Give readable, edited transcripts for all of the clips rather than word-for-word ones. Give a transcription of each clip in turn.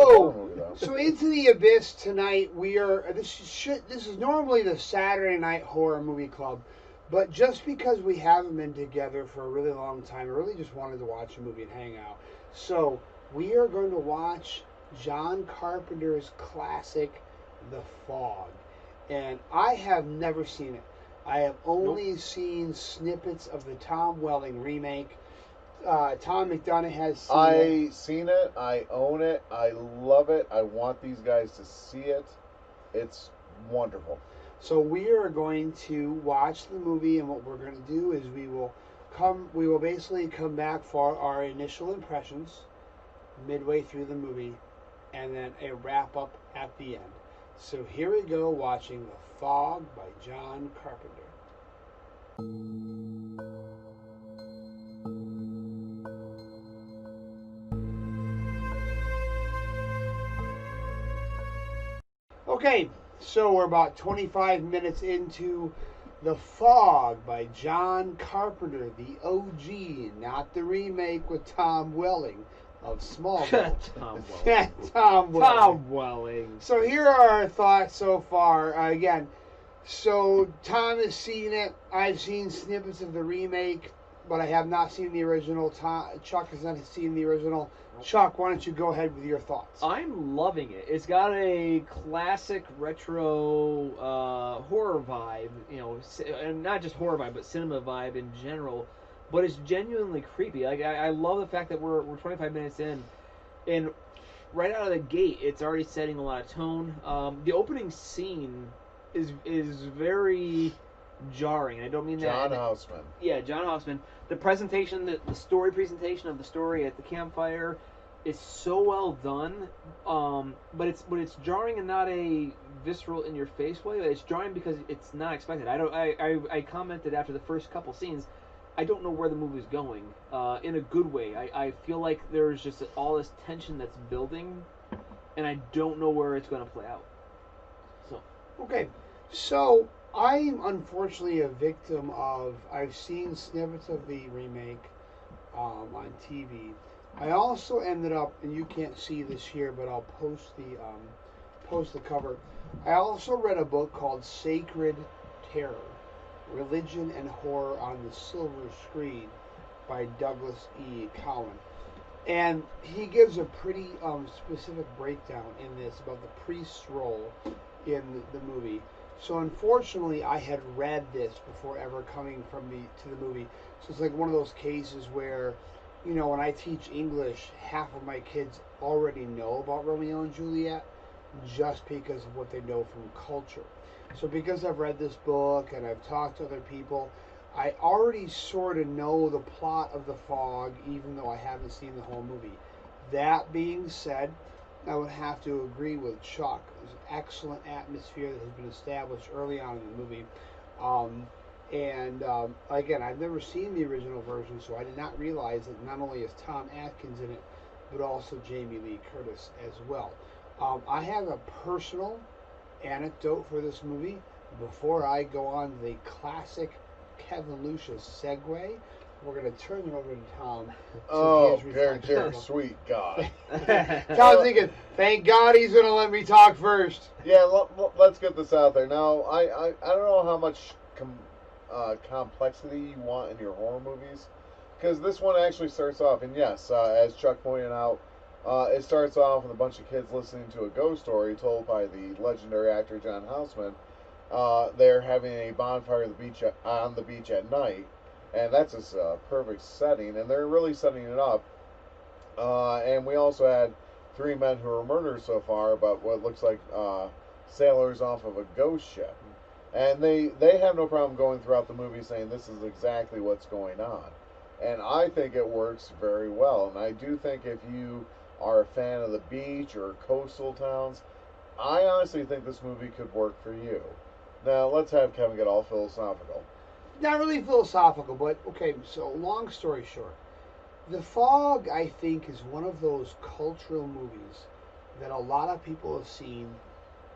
horror So, movie, though. so Into the Abyss tonight. We are. This is normally the Saturday night horror movie club, but just because we haven't been together for a really long time, I really just wanted to watch a movie and hang out. So we are going to watch John Carpenter's classic, The Fog, and I have never seen it. I have only seen snippets of the Tom Welling remake. Tom McDonough has seen it. I seen it. I own it. I love it. I want these guys to see it. It's wonderful. So we are going to watch the movie, and what we're going to do is we will basically come back for our initial impressions midway through the movie, and then a wrap up at the end. So here we go, watching The Fog by John Carpenter. Okay, so we're about 25 minutes into The Fog by John Carpenter, the OG, not the remake with Tom Welling of Smallville. Tom Welling. Tom Welling. Tom Welling. So here are our thoughts so far. Again, so Tom has seen it. I've seen snippets of the remake, but I have not seen the original. Chuck has not seen the original. Chuck, why don't you go ahead with your thoughts? I'm loving it. It's got a classic retro horror vibe, and not just horror vibe, but cinema vibe in general. But it's genuinely creepy. Like I love the fact that we're 25 minutes in, and right out of the gate, it's already setting a lot of tone. The opening scene is very jarring. I don't mean that. John Houseman. Yeah, John Houseman. The presentation, the story presentation of the story at the campfire is so well done. But it's jarring in not a visceral in your face way. It's jarring because it's not expected. I commented after the first couple scenes, I don't know where the movie's going. In a good way. I feel like there's just all this tension that's building, and I don't know where it's going to play out. So Okay, so I'm unfortunately a victim of. I've seen snippets of the remake on TV. I also ended up, and you can't see this here, but I'll post the cover. I also read a book called Sacred Terror: Religion and Horror on the Silver Screen by Douglas E. Cowan. And he gives a pretty specific breakdown in this about the priest's role in the movie. So unfortunately, I had read this before ever coming to the movie. So it's like one of those cases where, when I teach English, half of my kids already know about Romeo and Juliet just because of what they know from culture. So because I've read this book and I've talked to other people, I already sort of know the plot of The Fog, even though I haven't seen the whole movie. That being said, I would have to agree with Chuck. There's an excellent atmosphere that has been established early on in the movie. Again, I've never seen the original version, so I did not realize that not only is Tom Atkins in it, but also Jamie Lee Curtis as well. I have a personal anecdote for this movie before I go on the classic Kevin Lucius segue. We're going to turn it over to Tom. Oh, dear sweet God. Tom's thinking, thank God he's going to let me talk first. Yeah, let's get this out there. Now, I don't know how much complexity you want in your horror movies, because this one actually starts off, and yes, as Chuck pointed out, it starts off with a bunch of kids listening to a ghost story told by the legendary actor John Houseman. They're having a bonfire on the beach at night, and that's just a perfect setting, and they're really setting it up. And we also had 3 men who were murdered so far, but what looks like sailors off of a ghost ship. And they have no problem going throughout the movie saying this is exactly what's going on. And I think it works very well. And I do think if you are a fan of the beach or coastal towns, I honestly think this movie could work for you. Now, let's have Kevin get all philosophical. Not really philosophical, but okay, so long story short. The Fog, I think, is one of those cultural movies that a lot of people have seen,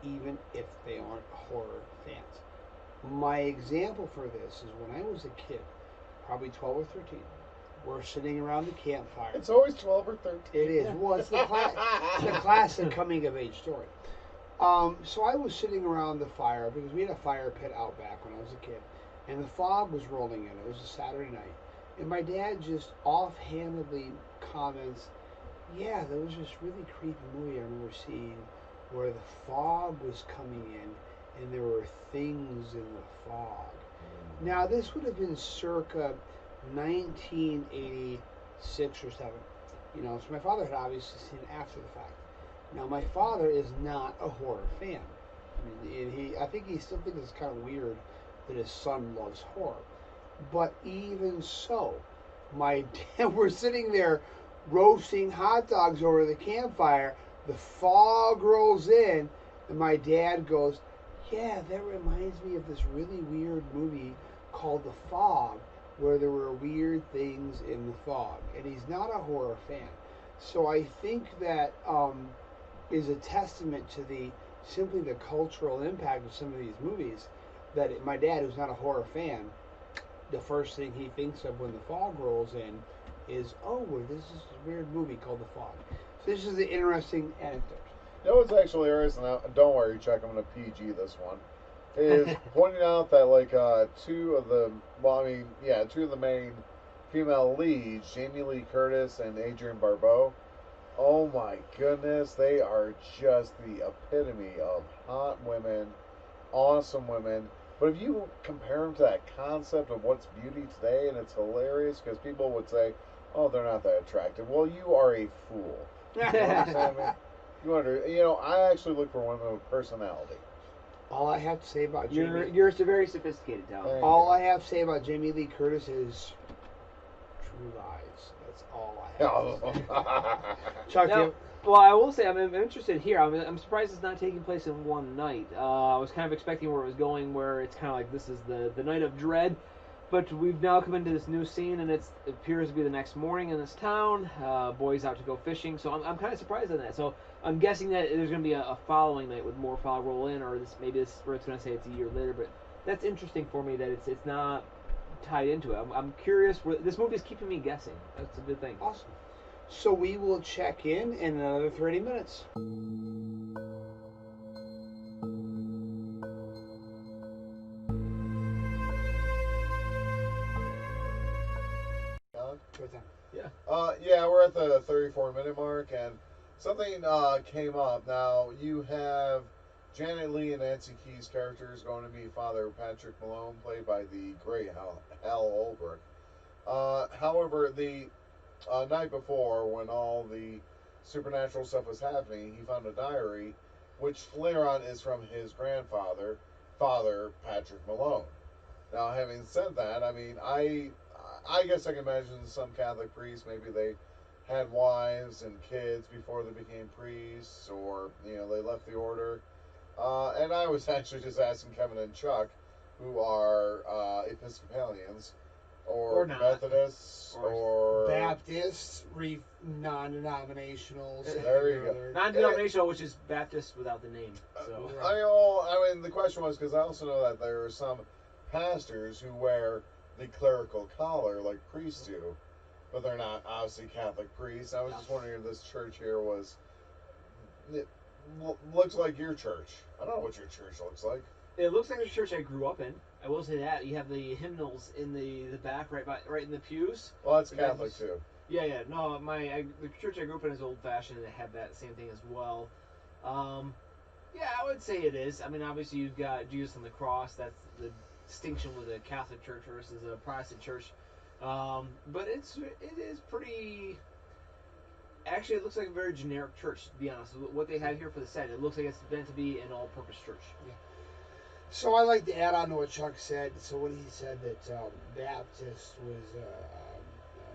even if they aren't horror fans. My example for this is when I was a kid, probably 12 or 13, We're sitting around the campfire. It's always 12 or 13. It is. Well, it's the classic coming of age story. So I was sitting around the fire because we had a fire pit out back when I was a kid, and the fog was rolling in. It was a Saturday night, and my dad just offhandedly comments, "Yeah, there was this really creepy movie I remember seeing where the fog was coming in, and there were things in the fog." Now this would have been circa 1986 or 7. So my father had obviously seen it after the fact. Now my father is not a horror fan. I think he still thinks it's kind of weird that his son loves horror. But even so, my dad, we're sitting there roasting hot dogs over the campfire. The fog rolls in, and my dad goes, "Yeah, that reminds me of this really weird movie called The Fog, where there were weird things in the fog." And he's not a horror fan. So I think that is a testament to simply the cultural impact of some of these movies. That my dad, who's not a horror fan, the first thing he thinks of when the fog rolls in is, "Oh, well, this is a weird movie called The Fog." So this is the interesting anecdote. What's actually interesting, don't worry, Chuck, I'm going to PG this one, is pointing out that, two of the main female leads, Jamie Lee Curtis and Adrienne Barbeau, oh my goodness, they are just the epitome of hot women, awesome women. But if you compare them to that concept of what's beauty today, and it's hilarious because people would say, "Oh, they're not that attractive." Well, you are a fool. You understand me? I actually look for women with personality. All I have to say about Jamie, you're very sophisticated, Talon. All I have to say about Jamie Lee Curtis is true lies. That's all I have to say. Chuck, now, well, I will say I'm interested here. I'm surprised it's not taking place in one night. I was kind of expecting where it was going, where it's kind of like this is the night of dread, but we've now come into this new scene, and it appears to be the next morning in this town. Boys out to go fishing, so I'm kind of surprised at that. So I'm guessing that there's going to be a following night with more fog roll in, or maybe where it's going to say it's a year later. But that's interesting for me that it's not tied into it. I'm curious. This movie is keeping me guessing. That's a good thing. Awesome. So we will check in another 30 minutes. Yeah, we're at the 34-minute mark, and something came up. Now, you have Janet Leigh and Nancy Keys' characters going to meet Father Patrick Malone, played by the great Hal Holbrook. However, the night before, when all the supernatural stuff was happening, he found a diary, which later on is from his grandfather, Father Patrick Malone. Now, having said that, I guess I can imagine some Catholic priests, maybe they had wives and kids before they became priests, or they left the order. And I was actually just asking Kevin and Chuck, who are Episcopalians, or Methodists, or Baptists, non-denominationals. There you go. Non-denominational, which is Baptist without the name. So. The question was because I also know that there are some pastors who wear the clerical collar like priests do, but they're not obviously Catholic priests. I was just wondering if this church here it looks like your church. I don't know what your church looks like. It looks like the church I grew up in. I will say that. You have the hymnals in the back, right in the pews. Well, that's Catholic too. Yeah. No, the church I grew up in is old fashioned, and they have that same thing as well. Yeah, I would say it is. Obviously you've got Jesus on the cross. That's the distinction with a Catholic church versus a Protestant church. But it is pretty. Actually, it looks like a very generic church, to be honest. What they had here for the set, it looks like it's meant to be an all-purpose church. Yeah. So I like to add on to what Chuck said. So when he said that Baptist was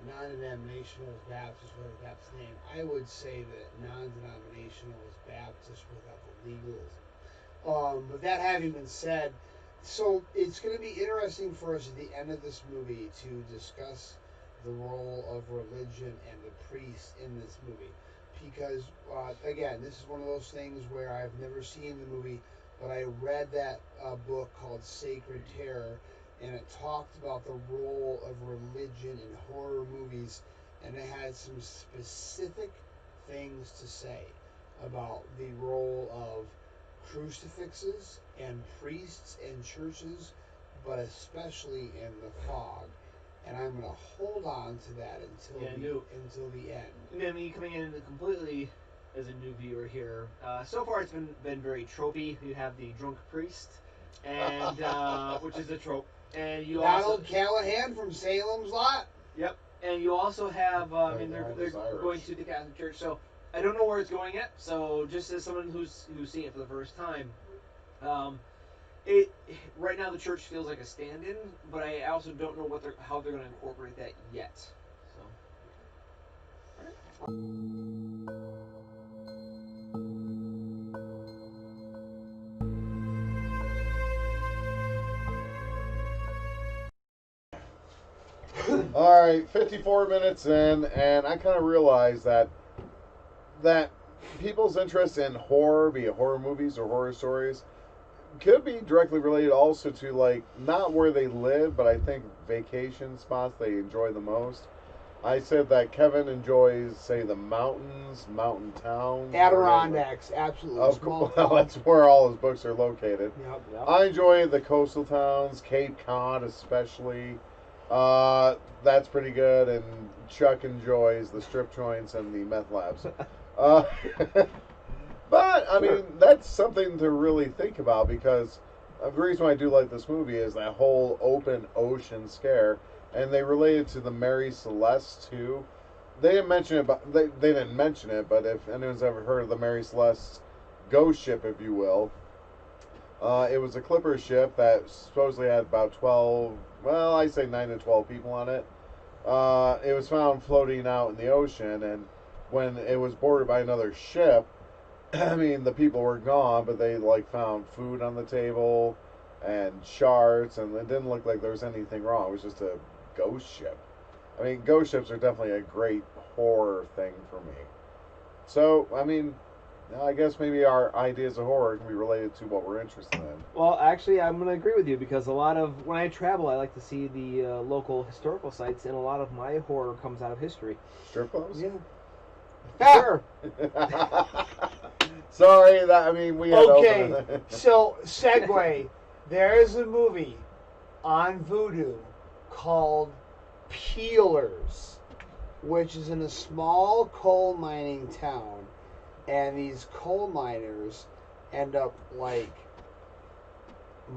non-denominational is Baptist without the Baptist name, I would say that non-denominational is Baptist without the legalism. But that having been said, so it's going to be interesting for us at the end of this movie to discuss the role of religion and the priest in this movie. Because, again, this is one of those things where I've never seen the movie, but I read that book called Sacred Terror, and it talked about the role of religion in horror movies, and it had some specific things to say about the role of crucifixes and priests in churches, but especially in The Fog. And I'm going to hold on to that until the end. And then me coming in completely as a new viewer here. So far, it's been very tropey. You have the drunk priest, and which is a trope. And you Donald Callahan from Salem's Lot. Yep. And you also have, they're Irish. going to the Catholic Church. So I don't know where it's going yet. So just as someone who's seeing it for the first time, it right now the church feels like a stand-in, but I also don't know how they're going to incorporate that yet. So. All right, 54 minutes in, and I kind of realized that people's interest in horror, be it horror movies or horror stories, could be directly related also to, like, not where they live, but I think vacation spots they enjoy the most. I said that Kevin enjoys, say, the mountains, mountain towns. Adirondacks, absolutely. Small Well, that's where all his books are located. Yep. I enjoy the coastal towns, Cape Cod especially. That's pretty good, and Chuck enjoys the strip joints and the meth labs. But, I mean, that's something to really think about, because the reason why I do like this movie is that whole open ocean scare, and they related to the Mary Celeste, too. They didn't mention it, but they didn't mention it, but if anyone's ever heard of the Mary Celeste ghost ship, if you will, it was a clipper ship that supposedly had about 12, well, I say 9 to 12 people on it. It was found floating out in the ocean, and when it was boarded by another ship, I mean, the people were gone, but they, like, found food on the table and shards, and it didn't look like there was anything wrong. It was just a ghost ship. I mean, ghost ships are definitely a great horror thing for me. So, I mean, I guess maybe our ideas of horror can be related to what we're interested in. Well, actually, I'm going to agree with you, because when I travel, I like to see the local historical sites, and a lot of my horror comes out of history. Strip clubs? Yeah. Sure. Sorry, we had Okay, open. so segue. There is a movie on Vudu called Peelers, which is in a small coal mining town, and these coal miners end up, like,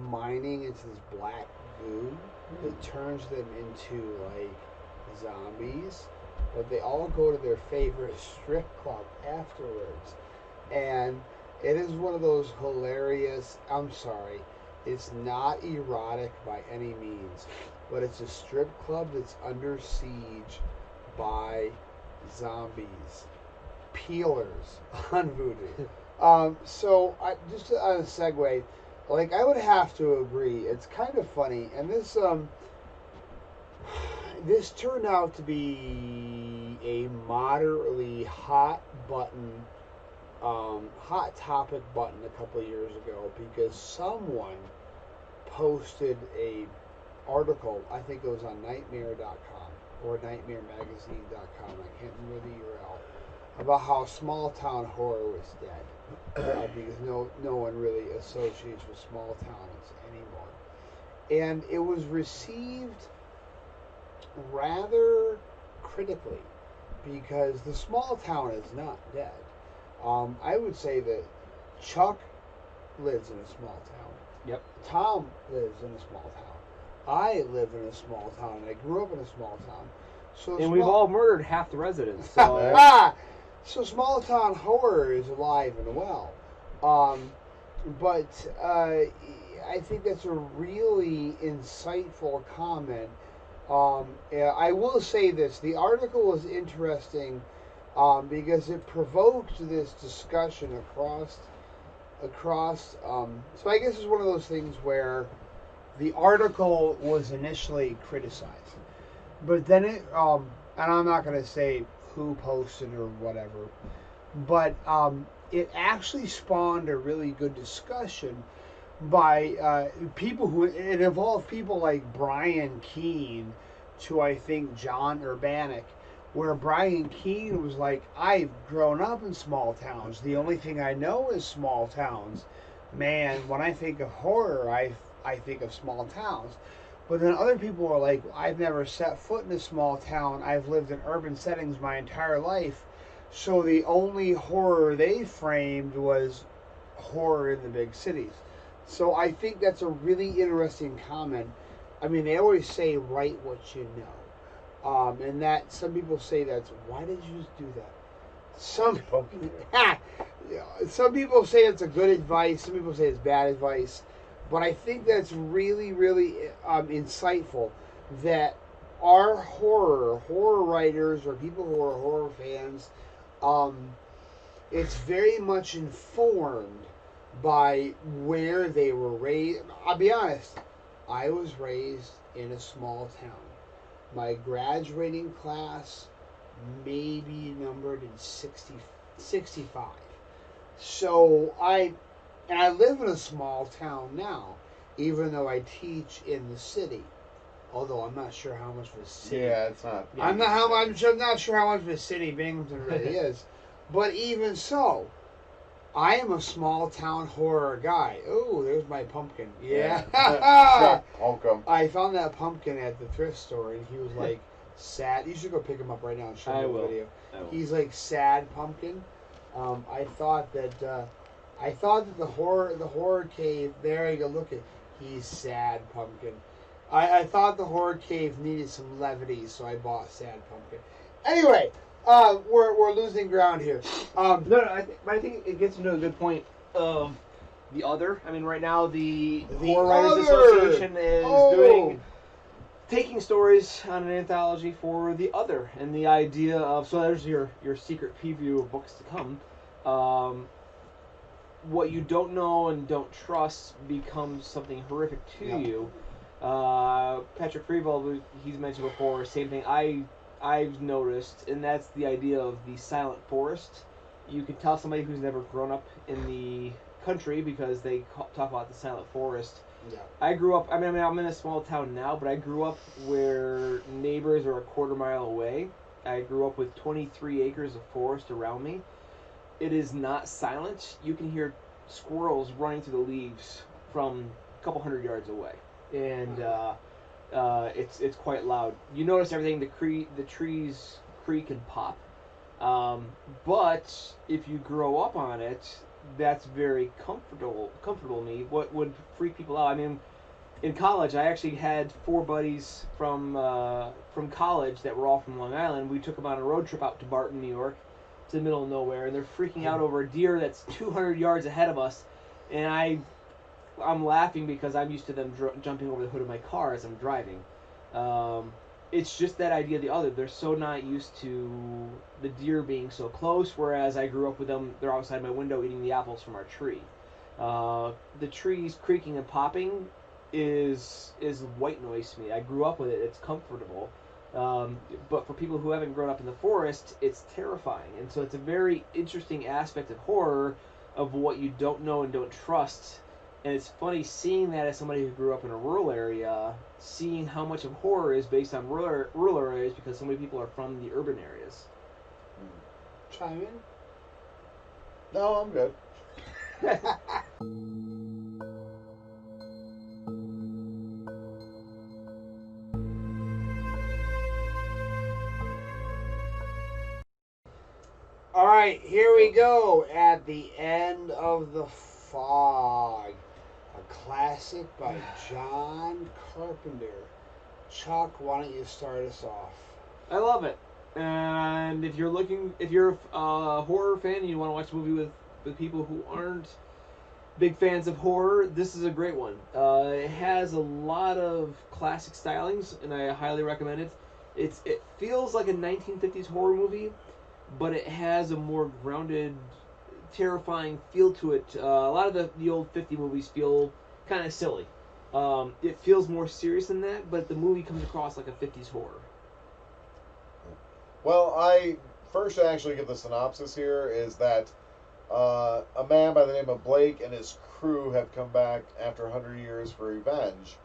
mining into this black goo that turns them into, like, zombies, but they all go to their favorite strip club afterwards. And it is one of those hilarious, I'm sorry, it's not erotic by any means, but it's a strip club that's under siege by zombies. Peelers on Vudu. So, just on a segue, like, I would have to agree, it's kind of funny, and this turned out to be a moderately hot topic button a couple of years ago, because someone posted a article, I think it was on nightmare.com or nightmaremagazine.com, I can't remember the URL, about how small town horror was dead, because no one really associates with small towns anymore. And it was received rather critically, because the small town is not dead. I would say that Chuck lives in a small town. Yep. Tom lives in a small town. I live in a small town. I grew up in a small town. So we've all murdered half the residents. So, so small town horror is alive and well. But I think that's a really insightful comment. I will say this. The article was interesting because it provoked this discussion across. So I guess it's one of those things where the article was initially criticized, but then it, and I'm not going to say who posted or whatever, but it actually spawned a really good discussion by people who it involved people like Brian Keene to I think John Urbanic, where Brian Keene was like, I've grown up in small towns. The only thing I know is small towns. Man, when I think of horror, I think of small towns. But then other people are like, I've never set foot in a small town. I've lived in urban settings my entire life. So the only horror they framed was horror in the big cities. So I think that's a really interesting comment. I mean, they always say write what you know, and that some people say that's why did you just do that? Some people say it's a good advice. Some people say it's bad advice. But I think that's really, really insightful that our horror writers or people who are horror fans, it's very much informed by where they were raised. I'll be honest, I was raised in a small town. My graduating class maybe numbered in 65. So I live in a small town now, even though I teach in the city. Although I'm not sure how much of a city. Yeah, it's not. I'm not sure how much of a city Binghamton really is. But even so, I am a small town horror guy. Oh, there's my pumpkin. Yeah. Welcome. I found that pumpkin at the thrift store, and he was like sad. You should go pick him up right now and show him the video. He's like sad pumpkin. I thought that the horror cave. There you go. Look at he's sad pumpkin. I thought the horror cave needed some levity, so I bought sad pumpkin. Anyway, we're losing ground here. No, I think it gets into a good point of the other. I mean, right now the Horror Writers Association is taking stories on an anthology for the other, and the idea of so there's your secret preview of books to come. What you don't know and don't trust becomes something horrific to you. Patrick Freevel, he's mentioned before, same thing I've noticed, and that's the idea of the silent forest. You can tell somebody who's never grown up in the country because they talk about the silent forest. Yeah. I grew up, I'm in a small town now, but I grew up where neighbors are a quarter mile away. I grew up with 23 acres of forest around me. It is not silent. You can hear squirrels running through the leaves from a couple hundred yards away. And it's quite loud. You notice everything, the trees creak and pop. But if you grow up on it, that's very comfortable to me. What would freak people out? I mean, in college, I actually had 4 buddies from college that were all from Long Island. We took them on a road trip out to Barton, New York, to the middle of nowhere, and they're freaking out over a deer that's 200 yards ahead of us, and I'm laughing because I'm used to them jumping over the hood of my car as I'm driving. It's just that idea of the other. They're so not used to the deer being so close, whereas I grew up with them. They're outside my window eating the apples from our tree. The trees creaking and popping is white noise to me. I grew up with it. It's comfortable. But for people who haven't grown up in the forest, it's terrifying. And so it's a very interesting aspect of horror of what you don't know and don't trust. And it's funny seeing that as somebody who grew up in a rural area, seeing how much of horror is based on rural areas because so many people are from the urban areas. Chime in? No, I'm good. All right, here we go at the end of The Fog. A classic by John Carpenter. Chuck, why don't you start us off? I love it. And if you're a horror fan and you want to watch a movie with people who aren't big fans of horror, this is a great one. It has a lot of classic stylings, and I highly recommend it. It feels like a 1950s horror movie, but it has a more grounded, terrifying feel to it. A lot of the old 50 movies feel kind of silly. It feels more serious than that, but the movie comes across like a 50s horror. Well, I first should actually give the synopsis here is that a man by the name of Blake and his crew have come back after 100 years for revenge.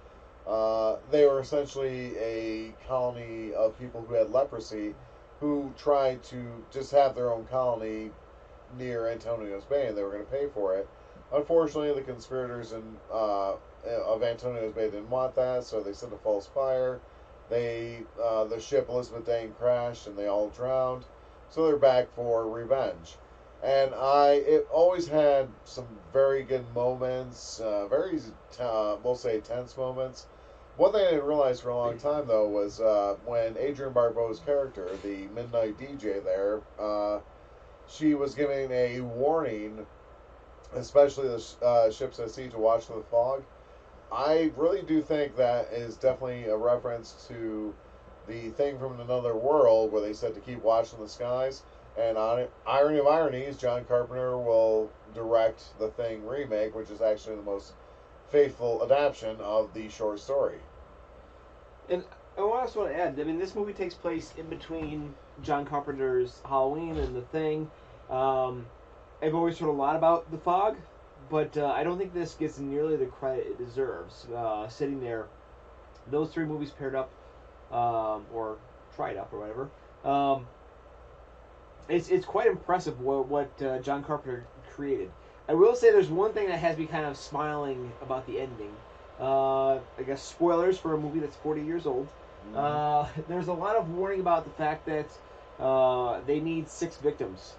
They were essentially a colony of people who had leprosy who tried to just have their own colony near Antonio's Bay, and they were going to pay for it. Unfortunately, the conspirators of Antonio's Bay didn't want that, so they set a false fire. The ship Elizabeth Dane crashed, and they all drowned. So they're back for revenge. And it always had some very good moments, we'll say tense moments. One thing I didn't realize for a long time, though, was when Adrienne Barbeau's character, the Midnight DJ there, she was giving a warning, especially the ships at sea, to watch for the fog. I really do think that is definitely a reference to the Thing from Another World, where they said to keep watching the skies. And on irony of ironies, John Carpenter will direct the Thing remake, which is actually the most faithful adaptation of the short story. And I also want to add, I mean, this movie takes place in between John Carpenter's Halloween and The Thing. I've always heard a lot about The Fog, but I don't think this gets nearly the credit it deserves. Sitting there, those three movies paired up, or tried up, or whatever. It's quite impressive what John Carpenter created. I will say there's one thing that has me kind of smiling about the ending. I guess spoilers for a movie that's 40 years old. There's a lot of warning about the fact that they need 6 victims.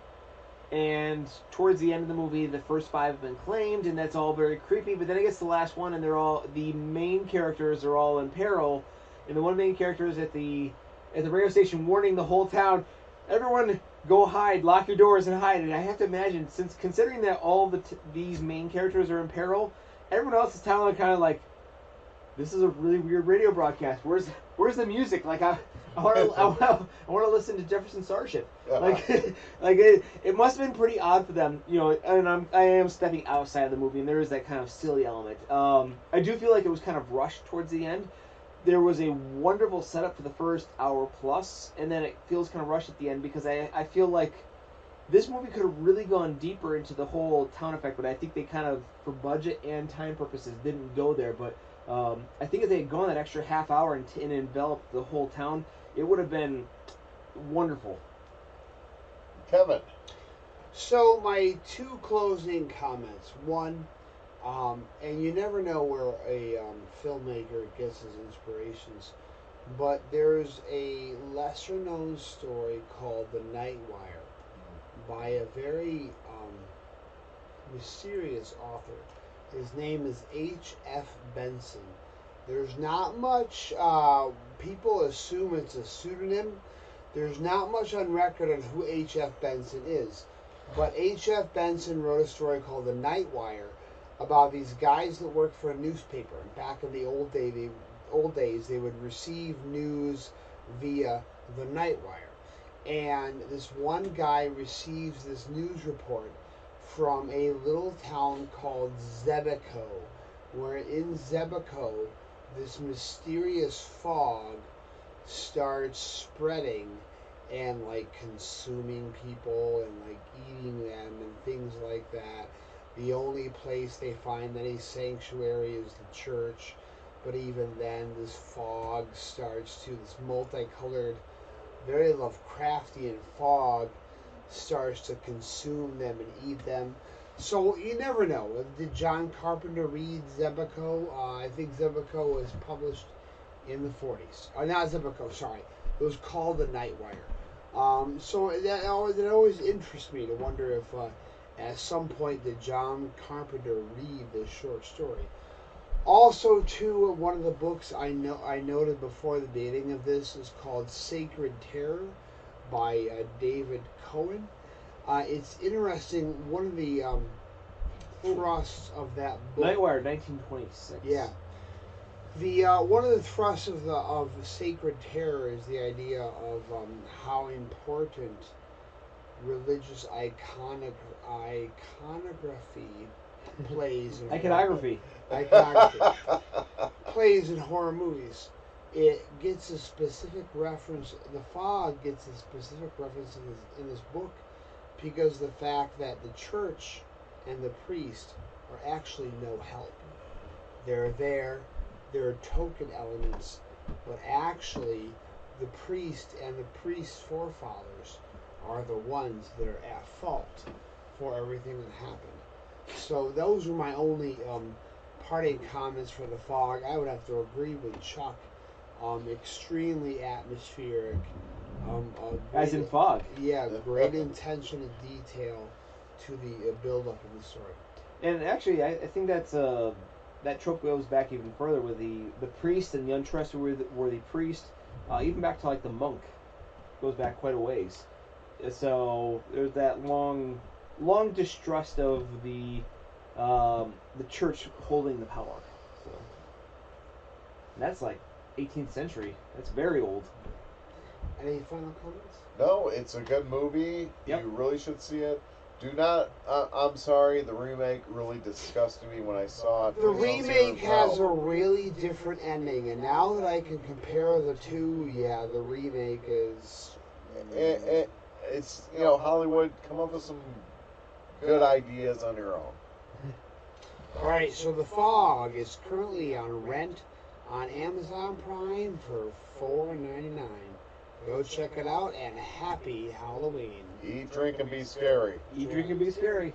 And towards the end of the movie, the first 5 have been claimed, and that's all very creepy. But then it gets to the last one, and the main characters are all in peril. And the one main character is at the radio station warning the whole town, everyone go hide, lock your doors and hide. And I have to imagine, considering that all these main characters are in peril, everyone else is kind of like, this is a really weird radio broadcast. Where's the music? Like I want to listen to Jefferson Starship. Like it must have been pretty odd for them, you know. And I am stepping outside of the movie, and there is that kind of silly element. I do feel like it was kind of rushed towards the end. There was a wonderful setup for the first hour plus, and then it feels kind of rushed at the end because I feel like this movie could have really gone deeper into the whole town effect, but I think they kind of, for budget and time purposes, didn't go there. But I think if they had gone that extra half hour and enveloped the whole town, it would have been wonderful. Kevin. So my 2 closing comments. One, and you never know where a filmmaker gets his inspirations, but there's a lesser-known story called The Night Wire by a very mysterious author. His name is H.F. Benson. There's not much, people assume it's a pseudonym. There's not much on record on who H.F. Benson is. But H.F. Benson wrote a story called The Night Wire about these guys that worked for a newspaper. Back in the old days, they would receive news via the Night Wire. And this one guy receives this news report from a little town called Zebico, where in Zebico, this mysterious fog starts spreading and like consuming people and like eating them and things like that. The only place they find any sanctuary is the church, but even then this fog starts to, this multicolored, very Lovecraftian fog starts to consume them and eat them. So you never know. Did John Carpenter read Zebico? I think Zebico was published in the 40s. Not Zebico, sorry. It was called The Night Wire. So that always interests me to wonder if at some point did John Carpenter read this short story. Also, too, one of the books I noted before the dating of this is called Sacred Terror by David Cohen. It's interesting. One of the thrusts of that book. Nightwire, 1926. Yeah. The one of the thrusts of the Sacred Terror is the idea of how important religious iconography plays in Iconography. plays in horror movies. It gets a specific reference. The Fog gets a specific reference in this book because of the fact that the church and the priest are actually no help. They're there, they're token elements, but actually the priest and the priest's forefathers are the ones that are at fault for everything that happened. So those were my only parting comments for The Fog. I would have to agree with Chuck. Extremely atmospheric. As in Fog. Yeah, great attention to detail to the build-up of the story. And actually, I think that trope goes back even further with the priest and the untrustworthy priest, even back to like the monk, goes back quite a ways. So there's that long distrust of the church holding the power. So and that's like 18th century. That's very old. Any final comments? No, it's a good movie. Yep. You really should see it. Do not. I'm sorry. The remake really disgusted me when I saw it. The Please don't see it remake as has a well. really different ending, and now that I can compare the two, yeah, the remake is. It's Hollywood, come up with some good ideas on your own. All right, so The Fog is currently on rent on Amazon Prime for $4.99. Go check it out, and happy Halloween. Eat, drink, and be scary. Eat, drink, and be scary.